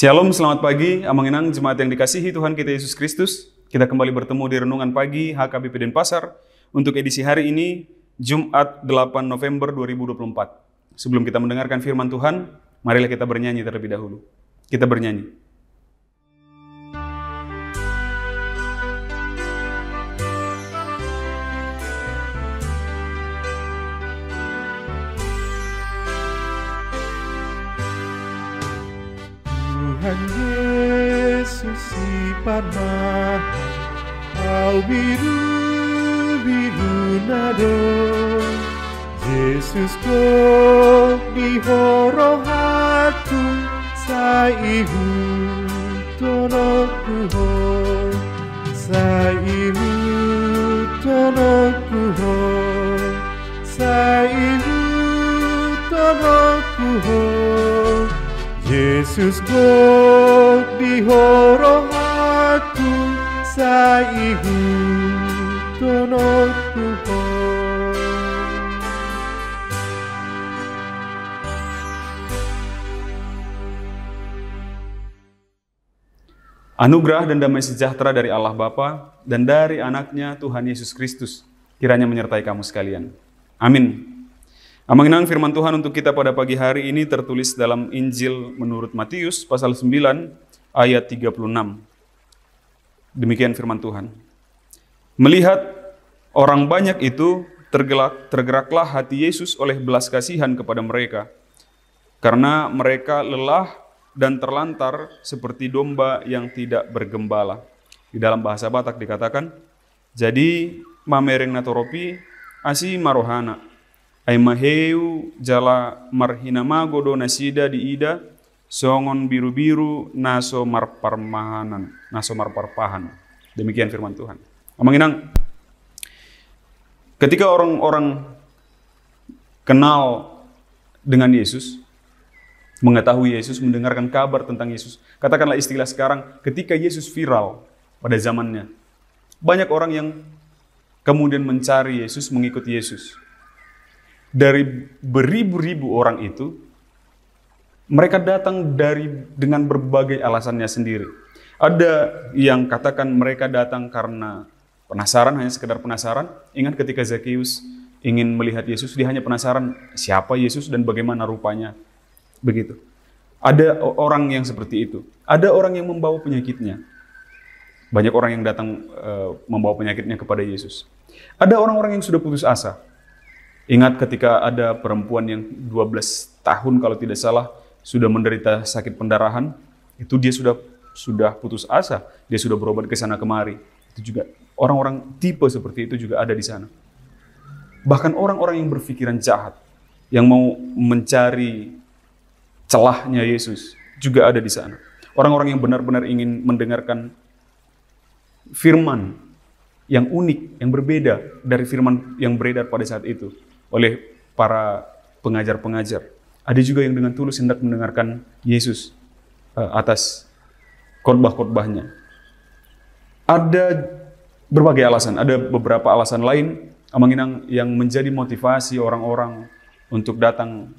Shalom, selamat pagi, Amanginang, jemaat yang dikasihi Tuhan kita Yesus Kristus. Kita kembali bertemu di Renungan Pagi HKBP Denpasar untuk edisi hari ini, Jumat 8 November 2024. Sebelum kita mendengarkan firman Tuhan, marilah kita bernyanyi terlebih dahulu. Kita bernyanyi. Tuhan Yesus sifat mahal, kau biru nado. Yesus kau di horo hatu, saihu tonoku ho. Yesus go di horo hatu saihu tonoku ho. Anugerah dan damai sejahtera dari Allah Bapa dan dari anaknya Tuhan Yesus Kristus kiranya menyertai kamu sekalian. Amin. Amanginang, firman Tuhan untuk kita pada pagi hari ini tertulis dalam Injil menurut Matius pasal 9 ayat 36. Demikian firman Tuhan. Melihat orang banyak itu, tergeraklah hati Yesus oleh belas kasihan kepada mereka, karena mereka lelah dan terlantar seperti domba yang tidak bergembala. Di dalam bahasa Batak dikatakan, jadi mamereng natoropi asi marohana. Ai maheu jala marhinama godo nasida di ida songon biru-biru naso marparpahan. Demikian firman Tuhan. Amanginang, ketika orang-orang kenal dengan Yesus, mengetahui Yesus, mendengarkan kabar tentang Yesus, katakanlah istilah sekarang, ketika Yesus viral pada zamannya, banyak orang yang kemudian mencari Yesus, mengikuti Yesus. Dari beribu-ribu orang itu, mereka datang dengan berbagai alasannya sendiri. Ada yang katakan mereka datang karena penasaran, hanya sekedar penasaran. Ingat ketika Zakheus ingin melihat Yesus, dia hanya penasaran siapa Yesus dan bagaimana rupanya. Begitu. Ada orang yang seperti itu. Ada orang yang membawa penyakitnya. Banyak orang yang datang membawa penyakitnya kepada Yesus. Ada orang-orang yang sudah putus asa. Ingat ketika ada perempuan yang 12 tahun kalau tidak salah sudah menderita sakit pendarahan, itu dia sudah putus asa, dia sudah berobat ke sana kemari. Itu juga orang-orang tipe seperti itu juga ada di sana. Bahkan orang-orang yang berpikiran jahat, yang mau mencari celahnya Yesus juga ada di sana. Orang-orang yang benar-benar ingin mendengarkan firman yang unik, yang berbeda dari firman yang beredar pada saat itu oleh para pengajar-pengajar. Ada juga yang dengan tulus hendak mendengarkan Yesus atas khotbah-khotbahnya. Ada berbagai alasan, ada beberapa alasan lain Amanginang yang menjadi motivasi orang-orang untuk datang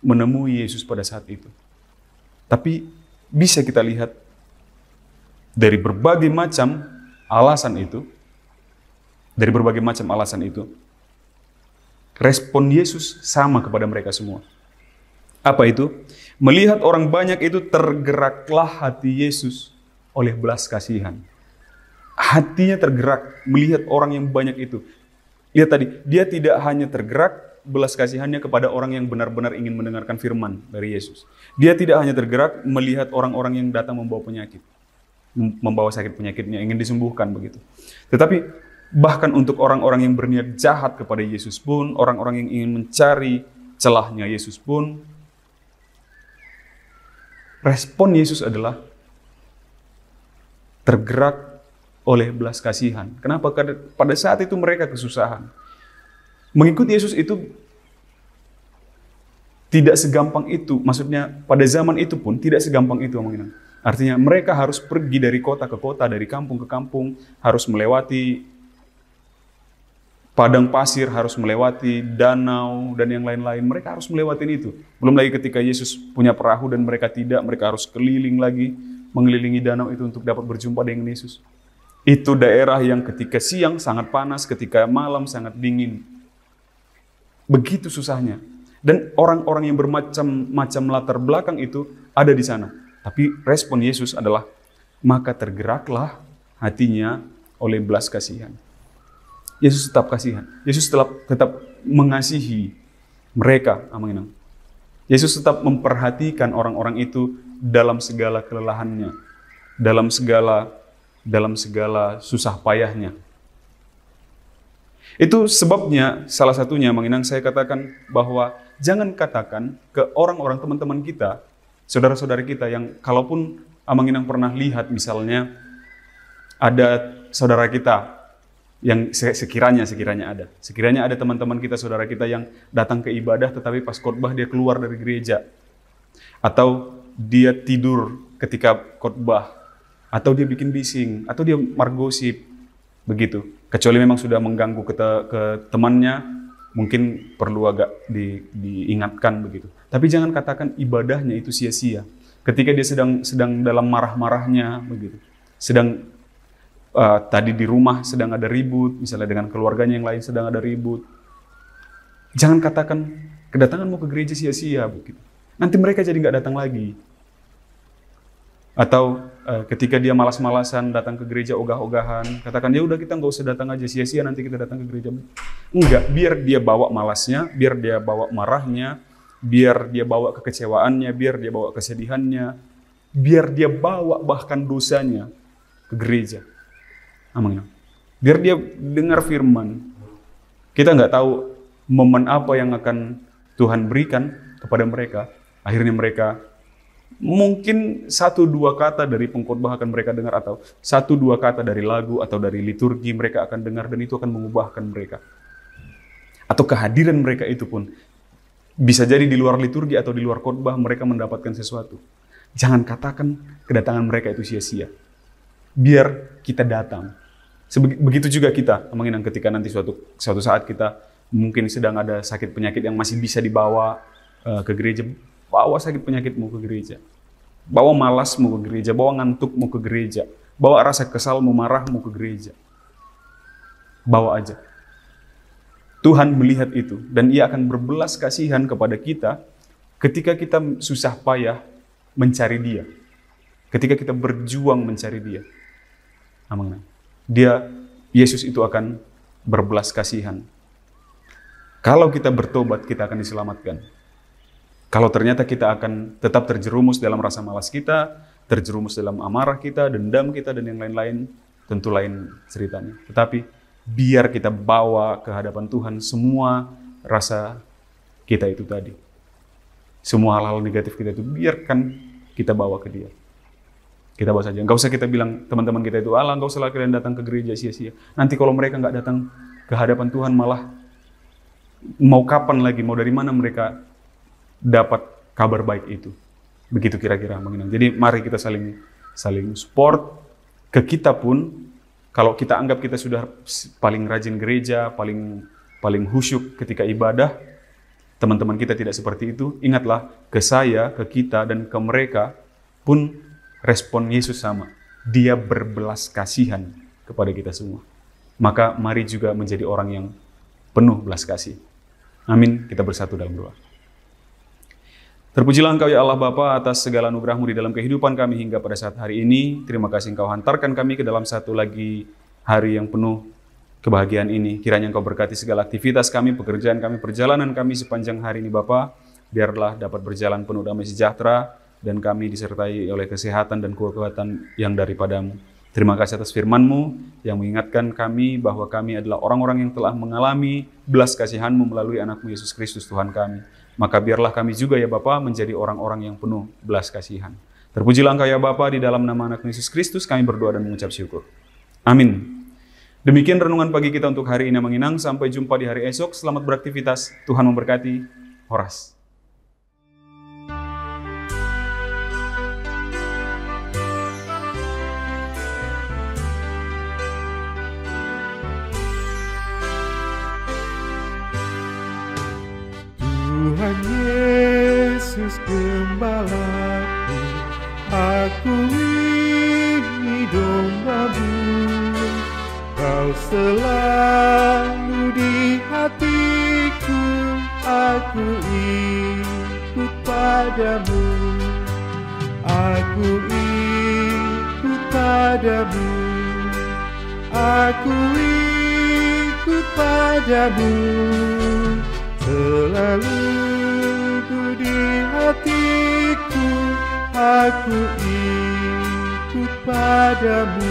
menemui Yesus pada saat itu. Tapi bisa kita lihat dari berbagai macam alasan itu, respon Yesus sama kepada mereka semua. Apa itu? Melihat orang banyak itu, tergeraklah hati Yesus oleh belas kasihan. Hatinya tergerak melihat orang yang banyak itu. Lihat tadi, dia tidak hanya tergerak belas kasihannya kepada orang yang benar-benar ingin mendengarkan firman dari Yesus. Dia tidak hanya tergerak melihat orang-orang yang datang membawa penyakit, membawa sakit penyakitnya, ingin disembuhkan begitu. Tetapi bahkan untuk orang-orang yang berniat jahat kepada Yesus pun, orang-orang yang ingin mencari celahnya Yesus pun, respon Yesus adalah tergerak oleh belas kasihan. Kenapa? Karena pada saat itu mereka kesusahan. Mengikuti Yesus itu tidak segampang itu. Maksudnya pada zaman itu pun tidak segampang itu. Artinya mereka harus pergi dari kota ke kota, dari kampung ke kampung, harus melewati padang pasir, harus melewati danau, dan yang lain-lain. Mereka harus melewati itu. Belum lagi ketika Yesus punya perahu dan mereka tidak, mereka harus keliling lagi, mengelilingi danau itu untuk dapat berjumpa dengan Yesus. Itu daerah yang ketika siang sangat panas, ketika malam sangat dingin. Begitu susahnya. Dan orang-orang yang bermacam-macam latar belakang itu ada di sana. Tapi respon Yesus adalah, maka tergeraklah hatinya oleh belas kasihan. Yesus tetap kasihan. Yesus tetap mengasihi mereka. Amin. Yesus tetap memperhatikan orang-orang itu dalam segala kelelahannya, dalam segala susah payahnya. Itu sebabnya salah satunya menginang saya katakan bahwa jangan katakan ke orang-orang teman-teman kita, saudara-saudara kita yang kalaupun menginang pernah lihat misalnya ada saudara kita yang sekiranya ada teman-teman kita, saudara kita yang datang ke ibadah tetapi pas khotbah dia keluar dari gereja, atau dia tidur ketika khotbah, atau dia bikin bising, atau dia margosip, begitu. Kecuali memang sudah mengganggu ke temannya, mungkin perlu agak diingatkan begitu. Tapi jangan katakan ibadahnya itu sia-sia. Ketika dia sedang dalam marah-marahnya begitu, tadi di rumah sedang ada ribut, misalnya dengan keluarganya yang lain sedang ada ribut. Jangan katakan kedatanganmu ke gereja sia-sia begitu. Nanti mereka jadi nggak datang lagi. Atau ketika dia malas-malasan datang ke gereja ogah-ogahan, katakan ya udah kita nggak usah datang aja, sia-sia nanti kita datang ke gereja. Enggak, biar dia bawa malasnya, biar dia bawa marahnya, biar dia bawa kekecewaannya, biar dia bawa kesedihannya, biar dia bawa bahkan dosanya ke gereja. Amin. Biar dia dengar firman. Kita nggak tahu momen apa yang akan Tuhan berikan kepada mereka. Akhirnya mereka mungkin 1-2 kata dari pengkhotbah akan mereka dengar, atau 1-2 kata dari lagu atau dari liturgi mereka akan dengar, dan itu akan mengubahkan mereka. Atau kehadiran mereka itu pun bisa jadi di luar liturgi atau di luar khotbah mereka mendapatkan sesuatu. Jangan katakan kedatangan mereka itu sia-sia. Biar kita datang. Begitu juga kita, menginang ketika nanti suatu saat kita mungkin sedang ada sakit penyakit yang masih bisa dibawa ke gereja. Bawa sakit penyakitmu ke gereja. Bawa malasmu ke gereja, bawa ngantukmu ke gereja. Bawa rasa kesalmu, marahmu ke gereja. Bawa aja. Tuhan melihat itu dan Ia akan berbelas kasihan kepada kita ketika kita susah payah mencari Dia. Ketika kita berjuang mencari Dia. Amin. Yesus itu akan berbelas kasihan. Kalau kita bertobat, kita akan diselamatkan. Kalau ternyata kita akan tetap terjerumus dalam rasa malas kita, terjerumus dalam amarah kita, dendam kita, dan yang lain-lain, tentu lain ceritanya. Tetapi biar kita bawa ke hadapan Tuhan semua rasa kita itu tadi. Semua hal-hal negatif kita itu, biarkan kita bawa ke Dia. Kita bawa saja. Nggak usah kita bilang teman-teman kita itu, nggak usah lah kalian datang ke gereja sia-sia. Nanti kalau mereka nggak datang ke hadapan Tuhan, malah mau kapan lagi, mau dari mana mereka dapat kabar baik itu. Begitu kira-kira menginang. Jadi mari kita saling support. Ke kita pun, kalau kita anggap kita sudah paling rajin gereja, paling khusyuk ketika ibadah, teman-teman kita tidak seperti itu, ingatlah, ke saya, ke kita, dan ke mereka pun respon Yesus sama. Dia berbelas kasihan kepada kita semua. Maka mari juga menjadi orang yang penuh belas kasih. Amin. Kita bersatu dalam doa. Terpujilah Engkau ya Allah Bapa atas segala anugerah-Mu di dalam kehidupan kami hingga pada saat hari ini. Terima kasih Engkau hantarkan kami ke dalam satu lagi hari yang penuh kebahagiaan ini. Kiranya Engkau berkati segala aktivitas kami, pekerjaan kami, perjalanan kami sepanjang hari ini Bapa. Biarlah dapat berjalan penuh damai sejahtera, dan kami disertai oleh kesehatan dan kekuatan yang daripada-Mu. Terima kasih atas firman-Mu yang mengingatkan kami bahwa kami adalah orang-orang yang telah mengalami belas kasihan-Mu melalui anak-Mu Yesus Kristus Tuhan kami. Maka biarlah kami juga ya Bapa menjadi orang-orang yang penuh belas kasihan. Terpujilah Engkau ya Bapa, di dalam nama anak Yesus Kristus kami berdoa dan mengucap syukur. Amin. Demikian renungan pagi kita untuk hari ini menginang. Sampai jumpa di hari esok. Selamat beraktivitas. Tuhan memberkati. Horas. Tuhan Yesus Gembalaku, aku ini domba-Mu. Kau selalu di hatiku, aku ikut padamu. Aku ikut padamu, aku ikut padamu. Selalu ku di hatiku, aku ikut padamu.